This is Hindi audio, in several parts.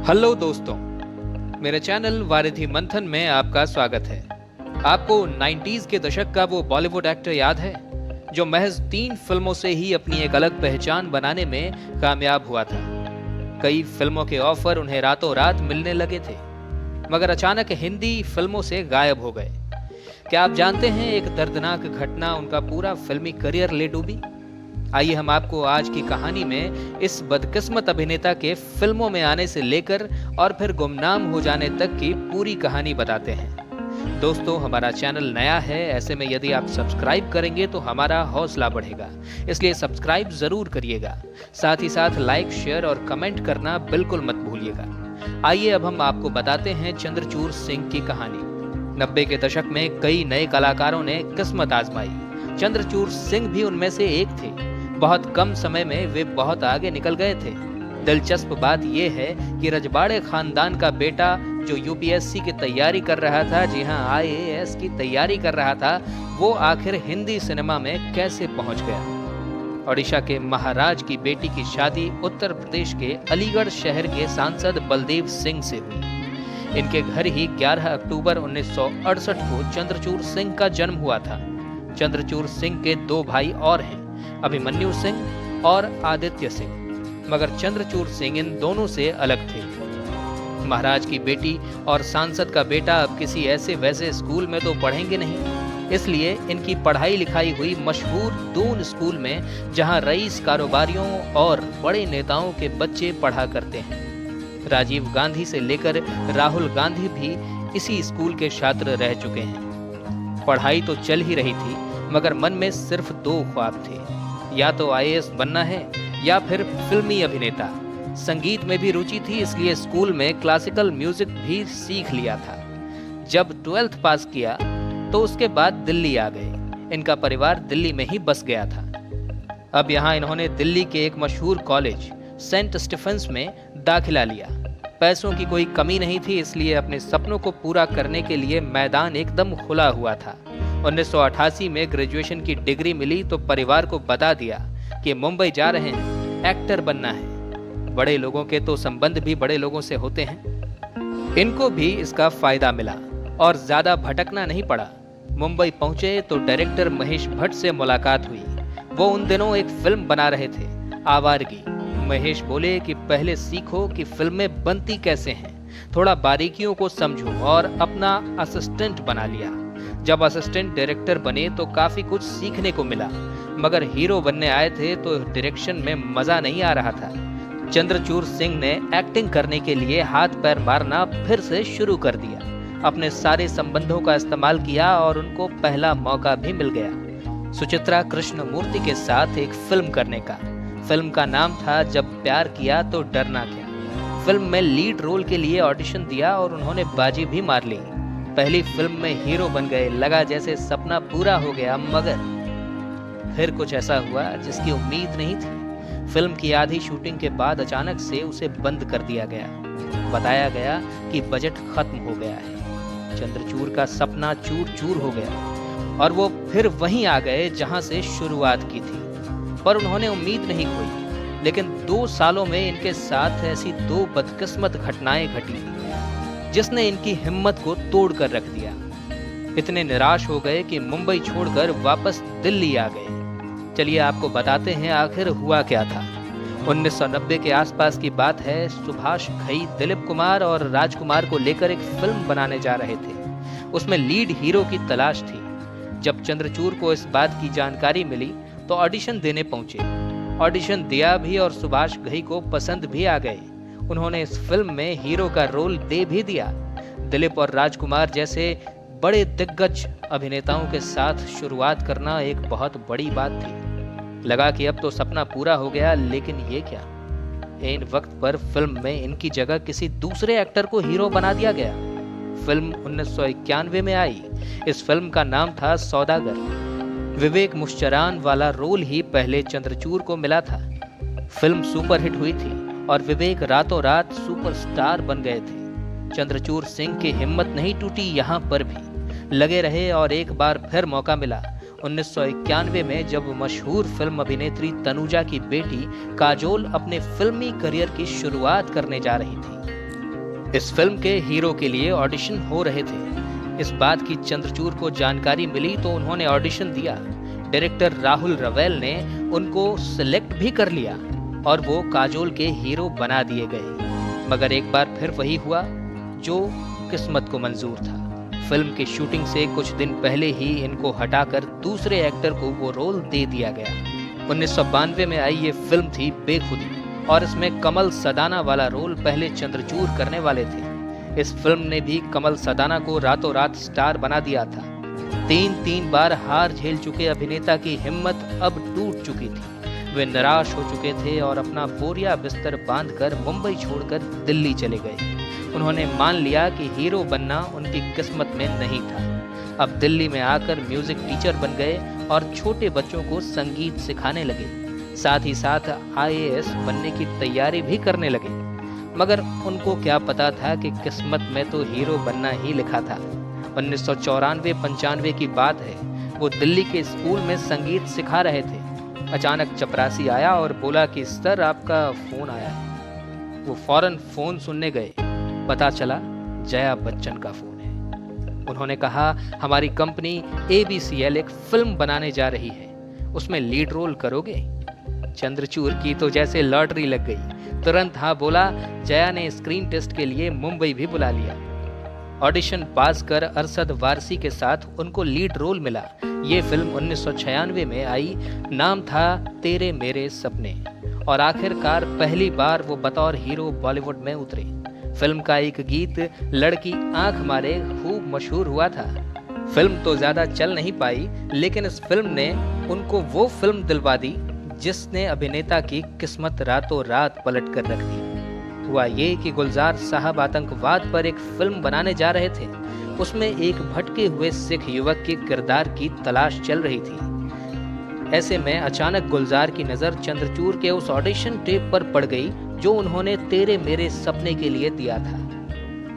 हेलो दोस्तों, मेरे चैनल वारिधि मंथन में आपका स्वागत है। आपको 90s के दशक का वो बॉलीवुड एक्टर याद है जो महज 3 फिल्मों से ही अपनी एक अलग पहचान बनाने में कामयाब हुआ था। कई फिल्मों के ऑफर उन्हें रातों रात मिलने लगे थे, मगर अचानक हिंदी फिल्मों से गायब हो गए। क्या आप जानते हैं एक दर्दनाक घटना उनका पूरा फिल्मी करियर ले डूबी? आइए हम आपको आज की कहानी में इस बदकिस्मत अभिनेता के फिल्मों में आने से लेकर और फिर गुमनाम हो जाने तक की पूरी कहानी बताते हैं। दोस्तों, हमारा चैनल नया है, ऐसे में यदि आप सब्सक्राइब करेंगे तो हमारा हौसला बढ़ेगा, इसलिए सब्सक्राइब जरूर करिएगा। साथ ही साथ लाइक, शेयर और कमेंट करना बिल्कुल मत भूलिएगा। आइए अब हम आपको बताते हैं चंद्रचूड़ सिंह की कहानी। 90 के दशक में कई नए कलाकारों ने किस्मत आजमाई। चंद्रचूड़ सिंह भी उनमें से एक थे। बहुत कम समय में वे बहुत आगे निकल गए थे। दिलचस्प बात यह है कि रजवाड़े खानदान का बेटा जो यूपीएससी की तैयारी कर रहा था, जी हां, आईएएस की तैयारी कर रहा था, वो आखिर हिंदी सिनेमा में कैसे पहुंच गया। ओडिशा के महाराज की बेटी की शादी उत्तर प्रदेश के अलीगढ़ शहर के सांसद बलदेव सिंह से हुई। इनके घर ही 11 अक्टूबर 1968 को चंद्रचूड़ सिंह का जन्म हुआ था। चंद्रचूड़ सिंह के 2 भाई और हैं, अभिमन्यु सिंह और आदित्य सिंह, मगर चंद्रचूड़ सिंह इन दोनों से अलग थे। महाराज की बेटी और सांसद का बेटा अब किसी ऐसे वैसे स्कूल में तो पढ़ेंगे नहीं, इसलिए इनकी पढ़ाई लिखाई हुई मशहूर दून स्कूल में, जहां रईस, कारोबारियों और बड़े नेताओं के बच्चे पढ़ा करते हैं। राजीव गांधी से लेकर राहुल गांधी भी इसी स्कूल के छात्र रह चुके हैं। पढ़ाई तो चल ही रही थी, मगर मन में सिर्फ 2 ख्वाब थे, या तो आईएएस बनना है या फिर फिल्मी अभिनेता। संगीत में भी रुचि थी, इसलिए स्कूल में क्लासिकल म्यूजिक भी सीख लिया था। जब 12th पास किया तो उसके बाद दिल्ली आ गए। इनका परिवार दिल्ली में ही बस गया था। अब यहाँ इन्होंने दिल्ली के एक मशहूर कॉलेज सेंट स्टीफेंस में दाखिला लिया। पैसों की कोई कमी नहीं थी, इसलिए अपने सपनों को पूरा करने के लिए मैदान एकदम खुला हुआ था। 1988 में ग्रेजुएशन की डिग्री मिली तो परिवार को बता दिया कि मुंबई जा रहे हैं, एक्टर बनना है। बड़े लोगों के तो संबंध भी बड़े लोगों से होते हैं। इनको भी इसका फायदा मिला और ज्यादा भटकना नहीं पड़ा। मुंबई पहुंचे तो डायरेक्टर महेश भट्ट से मुलाकात हुई। वो उन दिनों एक फिल्म बना रहे थे, आवारगी। महेश बोले कि पहले सीखो कि फिल्में बनती कैसे हैं, थोड़ा बारीकियों को समझो, और अपना असिस्टेंट बना लिया। जब असिस्टेंट डायरेक्टर बने तो काफी कुछ सीखने को मिला, मगर हीरो बनने आए थे तो डायरेक्शन में मजा नहीं आ रहा था। चंद्रचूड़ सिंह ने एक्टिंग करने के लिए हाथ पैर मारना फिर से शुरू कर दिया। अपने सारे संबंधों का इस्तेमाल किया और उनको पहला मौका भी मिल गया, सुचित्रा कृष्णमूर्ति के साथ एक फिल्म करने का। फिल्म का नाम था जब प्यार किया तो डरना क्या। फिल्म में लीड रोल के लिए ऑडिशन दिया और उन्होंने बाजी भी मार ली। पहली फिल्म में हीरो बन गए, लगा जैसे सपना पूरा हो गया, मगर फिर कुछ ऐसा हुआ जिसकी उम्मीद नहीं थी। फिल्म की आधी शूटिंग के बाद अचानक से उसे बंद कर दिया गया। बताया गया कि बजट खत्म हो गया है। चंद्रचूड़ का सपना चूर चूर हो गया और वो फिर वहीं आ गए जहां से शुरुआत की थी। पर उन्होंने उम्मीद नहीं खोई। लेकिन 2 सालों में इनके साथ ऐसी 2 बदकिस्मत घटनाएं घटी जिसने इनकी हिम्मत को तोड़ कर रख दिया। इतने निराश हो गए कि मुंबई छोड़कर वापस दिल्ली आ गए। चलिए आपको बताते हैं आखिर हुआ क्या था। 1990 के आसपास की बात है। सुभाष घई दिलीप कुमार और राजकुमार को लेकर एक फिल्म बनाने जा रहे थे। उसमें लीड हीरो की तलाश थी। जब चंद्रचूड़ को इस बात की जानकारी मिली तो ऑडिशन देने पहुंचे। ऑडिशन दिया भी और सुभाष घई को पसंद भी आ गए। उन्होंने इस फिल्म में हीरो का रोल दे भी दिया। दिलीप और राजकुमार जैसे बड़े दिग्गज अभिनेताओं के साथ शुरुआत करना एक बहुत बड़ी बात थी। लगा कि अब तो सपना पूरा हो गया, लेकिन ये क्या, इन वक्त पर फिल्म में इनकी जगह किसी दूसरे एक्टर को हीरो बना दिया गया। फिल्म 1991 में आई। इस फिल्म का नाम था सौदागर। विवेक मुश्चरान वाला रोल ही पहले चंद्रचूड़ को मिला था। फिल्म सुपरहिट हुई थी और विवेक रातों रात सुपरस्टार बन गए थे। चंद्रचूड़ सिंह की हिम्मत नहीं टूटी, यहाँ पर भी लगे रहे और एक बार फिर मौका मिला। 1991 में जब मशहूर फिल्म अभिनेत्री तनुजा की बेटी काजोल अपने फिल्मी करियर की शुरुआत करने जा रही थी, इस फिल्म के हीरो के लिए ऑडिशन हो रहे थे। इस बात की चंद्रचूड़ को जानकारी मिली तो उन्होंने ऑडिशन दिया। डायरेक्टर राहुल रवैल ने उनको सिलेक्ट भी कर लिया और वो काजोल के हीरो बना दिए गए। मगर एक बार फिर वही हुआ जो किस्मत को मंजूर था। फिल्म की शूटिंग से कुछ दिन पहले ही इनको हटाकर दूसरे एक्टर को वो रोल दे दिया गया। 1992 में आई ये फिल्म थी बेखुदी और इसमें कमल सदाना वाला रोल पहले चंद्रचूड़ करने वाले थे। इस फिल्म ने भी कमल सदाना को रातों रात स्टार बना दिया था। तीन बार हार झेल चुके अभिनेता की हिम्मत अब टूट चुकी थी। वे निराश हो चुके थे और अपना बोरिया बिस्तर बांधकर मुंबई छोड़कर दिल्ली चले गए। उन्होंने मान लिया कि हीरो बनना उनकी किस्मत में नहीं था। अब दिल्ली में आकर म्यूजिक टीचर बन गए और छोटे बच्चों को संगीत सिखाने लगे। साथ ही साथ IAS बनने की तैयारी भी करने लगे। मगर उनको क्या पता था कि किस्मत में तो हीरो बनना ही लिखा था। 1994-95 की बात है। वो दिल्ली के स्कूल में संगीत सिखा रहे थे। अचानक चपरासी आया और बोला कि सर आपका फोन आया है। वो फौरन फोन सुनने गए। पता चला जया बच्चन का फोन है। उन्होंने कहा हमारी कंपनी ABCL एक फिल्म बनाने जा रही है, उसमें लीड रोल करोगे? चंद्रचूड़ की तो जैसे लॉटरी लग गई। तुरंत हाँ बोला। जया ने स्क्रीन टेस्ट के लिए मुंबई भी बुला लिया। ऑडिशन पास कर अरशद वारसी के साथ उनको लीड रोल मिला। ये फिल्म 1996 में आई। नाम था तेरे मेरे सपने और आखिरकार पहली बार वो बतौर हीरो बॉलीवुड में उतरे। फिल्म का एक गीत लड़की आंख मारे खूब मशहूर हुआ था। फिल्म तो ज्यादा चल नहीं पाई, लेकिन इस फिल्म ने उनको वो फिल्म दिलवा दी जिसने अभिनेता की किस्मत रातों रात पलट कर रख दी। हुआ ये कि गुलजार साहब आतंकवाद पर एक फिल्म बनाने जा रहे थे। उसमें एक भटके हुए सिख युवक के किरदार की तलाश चल रही थी। ऐसे में अचानक गुलजार की नजर चंद्रचूड़ के उस ऑडिशन टेप पर पड़ गई जो उन्होंने तेरे मेरे सपने के लिए दिया था।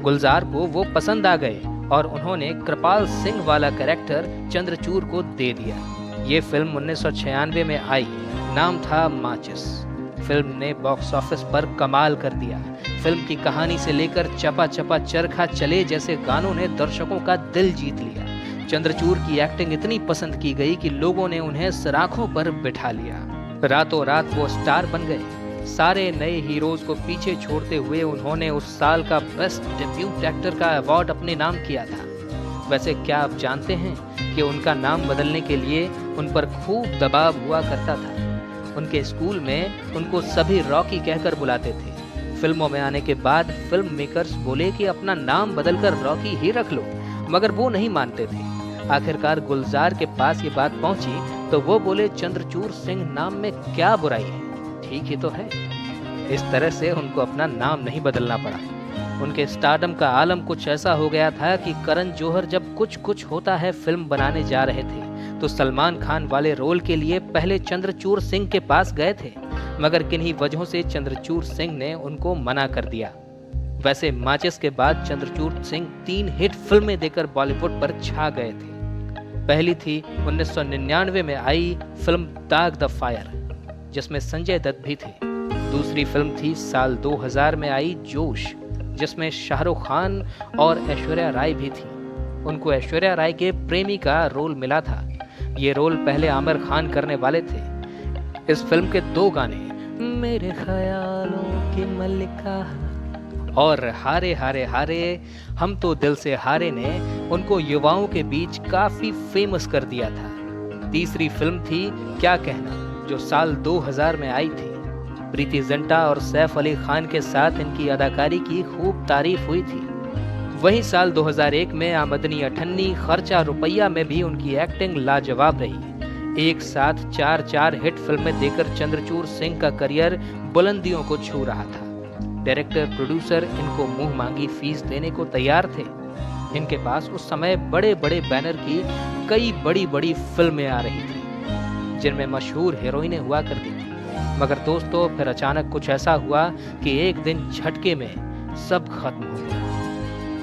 गुलजार को वो पसंद आ गए और उन्होंने कृपाल सिंह वाला कैरेक्टर चंद्रचूड़ को दे दिया। ये फिल्म 1996 में आई। नाम था माचिस। फिल्म ने बॉक्स ऑफिस पर कमाल कर दिया। फिल्म की कहानी से लेकर चपा चपा चरखा चले जैसे गानों ने दर्शकों का दिल जीत लिया। चंद्रचूड़ की एक्टिंग इतनी पसंद की गई कि लोगों ने उन्हें सराखों पर बिठा लिया। रातों रात वो स्टार बन गए। सारे नए हीरोज को पीछे छोड़ते हुए उन्होंने उस साल का बेस्ट डेब्यूट एक्टर का अवार्ड अपने नाम किया था। वैसे क्या आप जानते हैं कि उनका नाम बदलने के लिए उन पर खूब दबाव हुआ करता था। उनके स्कूल में उनको सभी रॉकी कहकर बुलाते थे। फिल्मों में आने के बाद फिल्म मेकर्स बोले कि अपना नाम बदलकर रॉकी ही रख लो, मगर वो नहीं मानते थे। आखिरकार गुलजार के पास ये बात पहुंची तो वो बोले चंद्रचूड़ सिंह नाम में क्या बुराई है, ठीक ही तो है। इस तरह से उनको अपना नाम नहीं बदलना पड़ा। उनके स्टारडम का आलम कुछ ऐसा हो गया था कि करण जौहर जब कुछ कुछ होता है फिल्म बनाने जा रहे थे तो सलमान खान वाले रोल के लिए पहले चंद्रचूड़ सिंह के पास गए थे, मगर किन्हीं वजहों से चंद्रचूड़ सिंह ने उनको मना कर दिया। वैसे माचिस के बाद चंद्रचूड़ सिंह 3 हिट फिल्में देकर बॉलीवुड पर छा गए थे। पहली थी 1999 में आई फिल्म दाग द फायर, जिसमें संजय दत्त भी थे। दूसरी फिल्म थी साल 2000 में आई जोश, जिसमें शाहरुख खान और ऐश्वर्या राय भी थी। उनको ऐश्वर्या राय के प्रेमी का रोल मिला था। ये रोल पहले आमिर खान करने वाले थे। इस फिल्म के 2 गाने मेरे ख्यालों की मल्लिका और हारे हारे हारे हम तो दिल से हारे ने उनको युवाओं के बीच काफी फेमस कर दिया था। तीसरी फिल्म थी क्या कहना, जो साल 2000 में आई थी। प्रीति जिंटा और सैफ अली खान के साथ इनकी अदाकारी की खूब तारीफ हुई थी। वहीं साल 2001 में आमदनी अठन्नी खर्चा रुपया में भी उनकी एक्टिंग लाजवाब रही। एक साथ 4 हिट फिल्में देकर चंद्रचूड़ सिंह का करियर बुलंदियों को छू रहा था। डायरेक्टर प्रोड्यूसर इनको मुंह मांगी फीस देने को तैयार थे। इनके पास उस समय बड़े बड़े बैनर की कई बड़ी बड़ी फिल्में आ रही थी जिनमें मशहूर हीरोइनें हुआ करती थी। मगर दोस्तों फिर अचानक कुछ ऐसा हुआ कि एक दिन झटके में सब खत्म हो गया।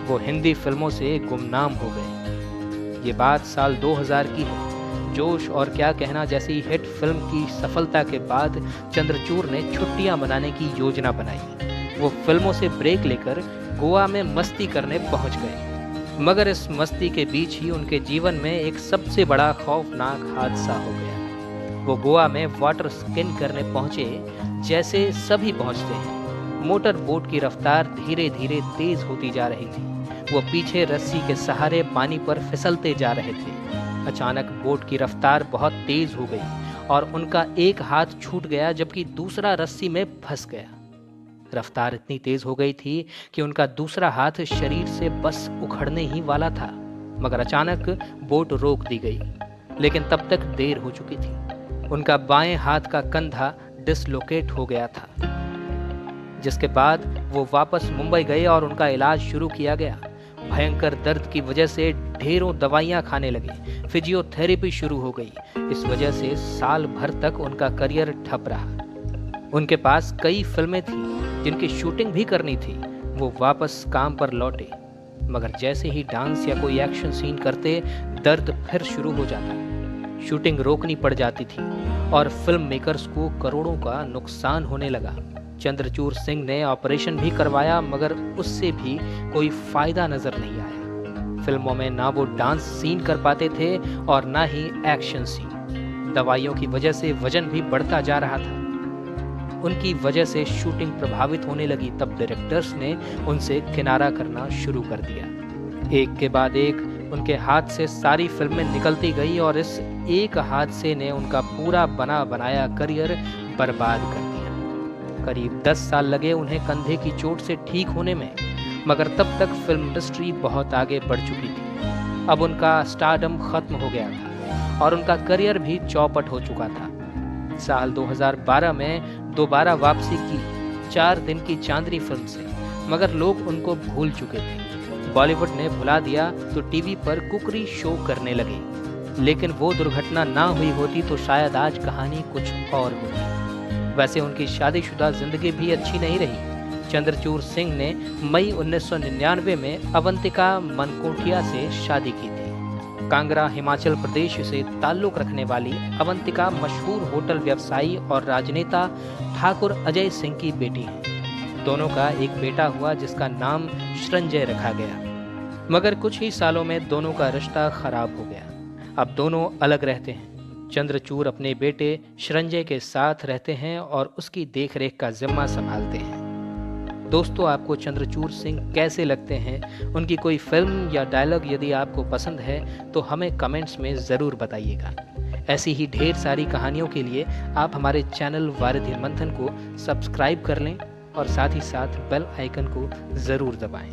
वो हिंदी फिल्मों से गुमनाम हो गए। ये बात साल 2000 की है। जोश और क्या कहना जैसी हिट फिल्म की सफलता के बाद चंद्रचूड़ ने छुट्टियां मनाने की योजना बनाई। वो फिल्मों से ब्रेक लेकर गोवा में मस्ती करने पहुंच गए। मगर इस मस्ती के बीच ही उनके जीवन में एक सबसे बड़ा खौफनाक हादसा हो गया। वो गोवा में वाटर स्किन करने पहुंचे, जैसे सभी पहुंचते हैं। मोटर बोट की रफ्तार धीरे धीरे तेज होती जा रही थी। वो पीछे रस्सी के सहारे पानी पर फिसलते जा रहे थे। अचानक बोट की रफ्तार बहुत तेज हो गई और उनका एक हाथ छूट गया, जबकि दूसरा रस्सी में फंस गया। रफ्तार इतनी तेज हो गई थी कि उनका दूसरा हाथ शरीर से बस उखड़ने ही वाला था। मगर अचानक बोट रोक दी गई, लेकिन तब तक देर हो चुकी थी। उनका बाएं हाथ का कंधा डिसलोकेट हो गया था, जिसके बाद वो वापस मुंबई गए और उनका इलाज शुरू किया गया। भयंकर दर्द की वजह से ढेरों दवाइयां खाने लगे। फिजियोथेरेपी शुरू हो गई। इस वजह से साल भर तक उनका करियर ठप रहा। उनके पास कई फिल्में थी जिनकी शूटिंग भी करनी थी। वो वापस काम पर लौटे, मगर जैसे ही डांस या कोई एक्शन सीन करते, दर्द फिर शुरू हो जाता। शूटिंग रोकनी पड़ जाती थी और फिल्म मेकर्स को करोड़ों का नुकसान होने लगा। चंद्रचूड़ सिंह ने ऑपरेशन भी करवाया, मगर उससे भी कोई फायदा नजर नहीं आया। फिल्मों में ना वो डांस सीन कर पाते थे और ना ही एक्शन सीन। दवाइयों की वजह से वजन भी बढ़ता जा रहा था। उनकी वजह से शूटिंग प्रभावित होने लगी। तब डायरेक्टर्स ने उनसे किनारा करना शुरू कर दिया। एक के बाद एक उनके हाथ से सारी फिल्में निकलती गई और इस एक हादसे ने उनका पूरा बना बनाया करियर बर्बाद कर दिया। करीब 10 साल लगे उन्हें कंधे की चोट से ठीक होने में, मगर तब तक फिल्म इंडस्ट्री बहुत आगे बढ़ चुकी थी। अब उनका स्टारडम खत्म हो गया था और उनका करियर भी चौपट हो चुका था। साल 2012 में दोबारा वापसी की 4 दिन की चांदनी फिल्म से, मगर लोग उनको भूल चुके थे। बॉलीवुड ने भुला दिया तो टीवी पर कुकरी शो करने लगे। लेकिन वो दुर्घटना ना हुई होती तो शायद आज कहानी कुछ और होती। वैसे उनकी शादीशुदा जिंदगी भी अच्छी नहीं रही। चंद्रचूड़ सिंह ने मई 1999 में अवंतिका मनकोटिया से शादी की थी। कांगड़ा हिमाचल प्रदेश से ताल्लुक रखने वाली अवंतिका मशहूर होटल व्यवसायी और राजनेता ठाकुर अजय सिंह की बेटी है। दोनों का एक बेटा हुआ जिसका नाम श्रंजय रखा गया। मगर कुछ ही सालों में दोनों का रिश्ता खराब हो गया। अब दोनों अलग रहते हैं। चंद्रचूड़ अपने बेटे श्रंजय के साथ रहते हैं और उसकी देखरेख का जिम्मा संभालते हैं। दोस्तों, आपको चंद्रचूड़ सिंह कैसे लगते हैं? उनकी कोई फिल्म या डायलॉग यदि आपको पसंद है तो हमें कमेंट्स में ज़रूर बताइएगा। ऐसी ही ढेर सारी कहानियों के लिए आप हमारे चैनल वारिधि मंथन को सब्सक्राइब कर लें और साथ ही साथ बेल आइकन को ज़रूर दबाएं।